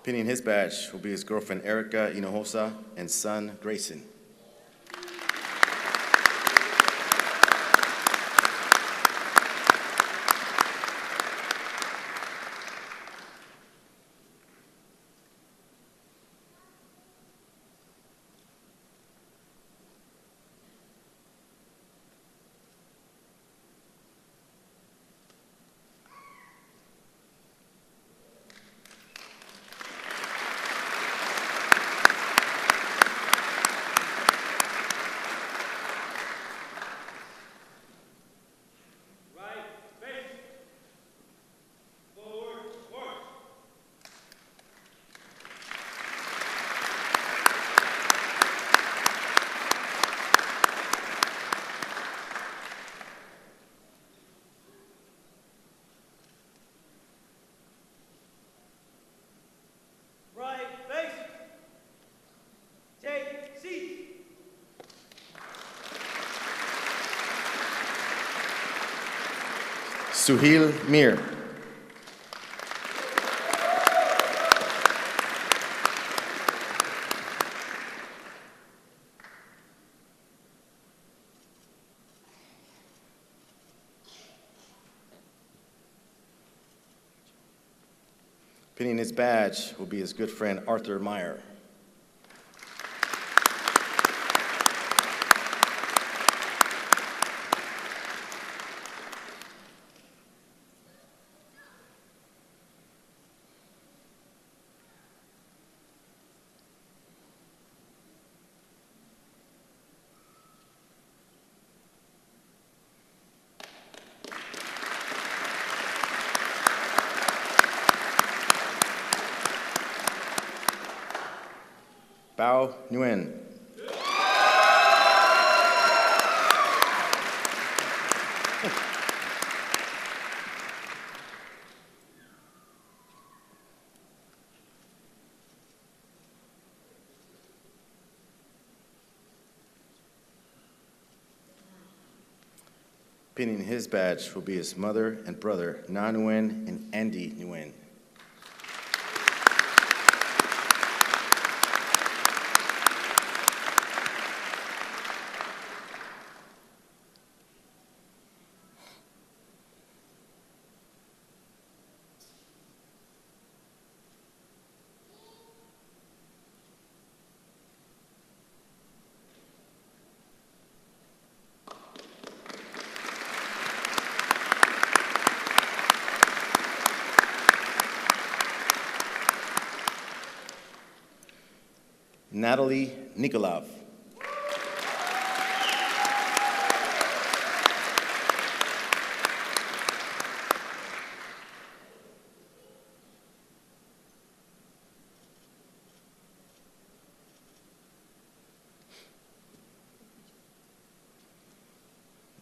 Pinning his badge will be his girlfriend Erica Hinojosa and son Grayson. Suhil Mir. Pinning his badge will be his good friend Arthur Meyer. Bao Nguyen. Pinning his badge will be his mother and brother, Na Nguyen and Andy Nguyen. Natalie Nikolov.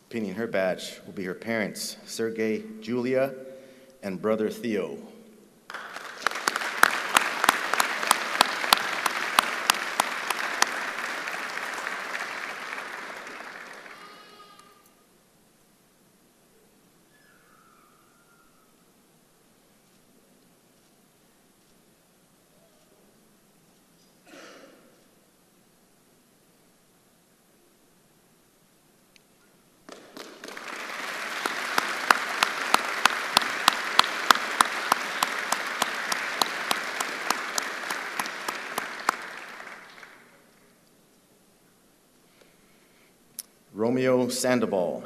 Pinning her badge will be her parents, Sergey, Julia, and brother Theo. Romeo Sandoval.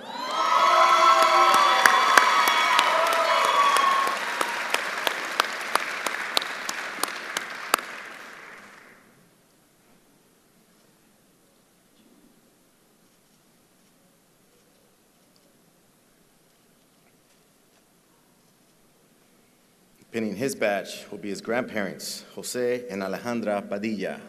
Pinning his badge will be his grandparents, Jose and Alejandra Padilla.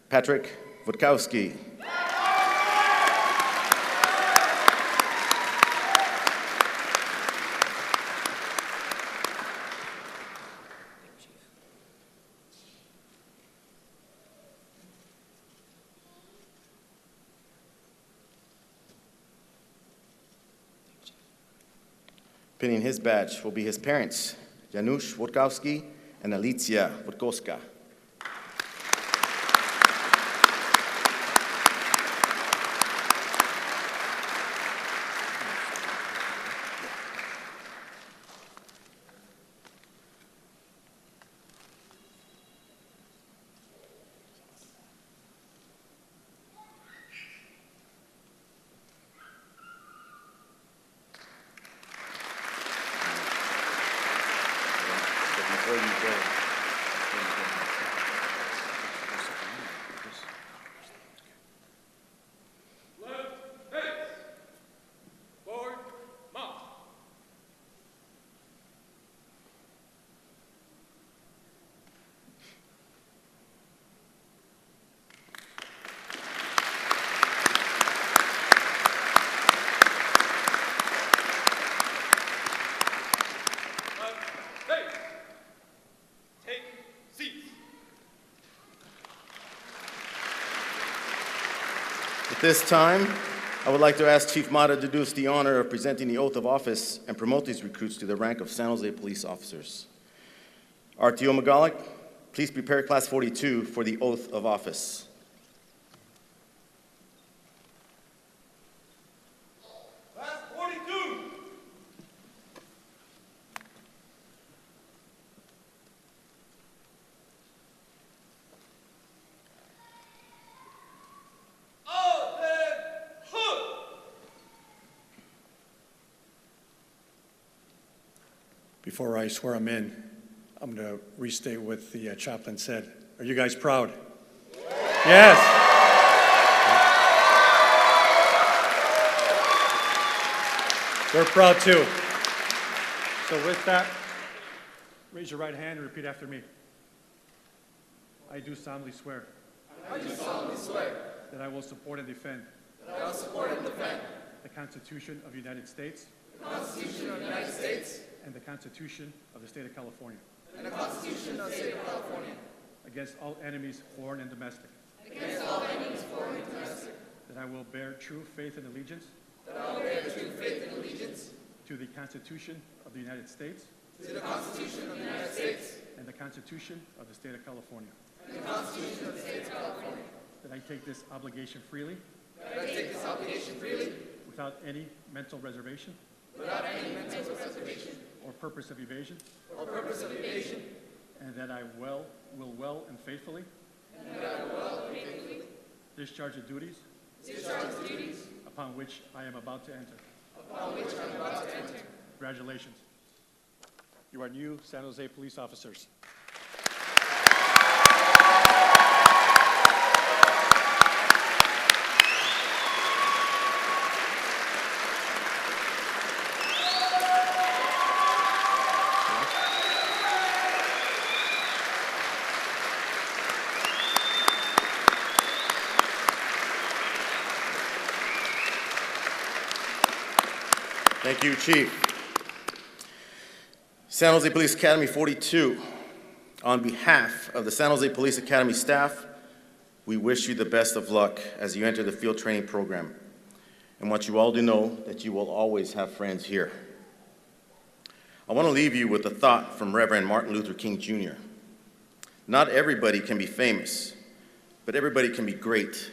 Patrick Vodkowski. Pinning his badge will be his parents, Janusz Vodkowski and Alicja Vodkowska. Before you go, At this time, I would like to ask Chief Mata to do us the honor of presenting the oath of office and promote these recruits to the rank of San Jose police officers. RTO Magalik, please prepare Class 42 for the oath of office. Class 42. Before I swear them in, I'm going to restate what the chaplain said. Are you guys proud? Yes. We're proud too. So with that, raise your right hand and repeat after me. I do solemnly swear. I do solemnly swear that I will support and defend. that I will support and defend the Constitution of the United States. the Constitution of the United States And the Constitution of the State of California. and the Constitution of the State of California Against all enemies, foreign and domestic. against all enemies, foreign and domestic. That I will bear true faith and allegiance. That I will bear true faith and allegiance to the Constitution of the United States. to the Constitution of the United States And the Constitution of the State of California. and the Constitution of the State of California. That I take this obligation freely. That I take this obligation freely Without any mental reservation. without any mental reservation Or purpose of evasion. or purpose of evasion. And that I will well and faithfully. And that I will well and faithfully Discharge the duties. discharge the duties Upon which I am about to enter. upon which I am about to enter. Congratulations. You are new San Jose police officers. Thank you, Chief. San Jose Police Academy 42, on behalf of the San Jose Police Academy staff, we wish you the best of luck as you enter the field training program, and want you all to know that you will always have friends here. I want to leave you with a thought from Reverend Martin Luther King Jr. Not everybody can be famous, but everybody can be great,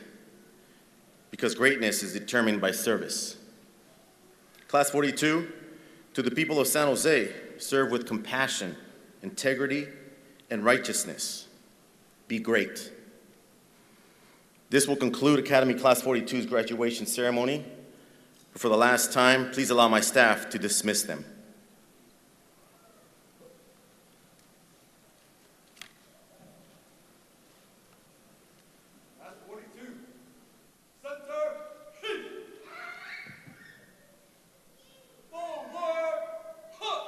because greatness is determined by service. Class 42, to the people of San Jose, serve with compassion, integrity, and righteousness. Be great. This will conclude Academy Class 42's graduation ceremony. For the last time, please allow my staff to dismiss them. Class 42, center, sheet. Forward, hut.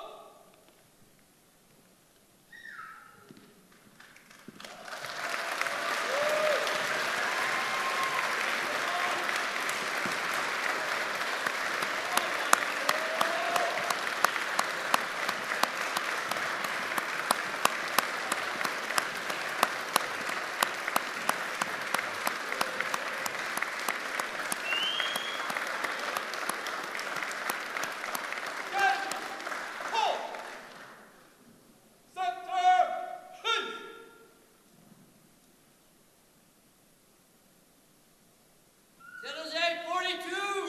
42.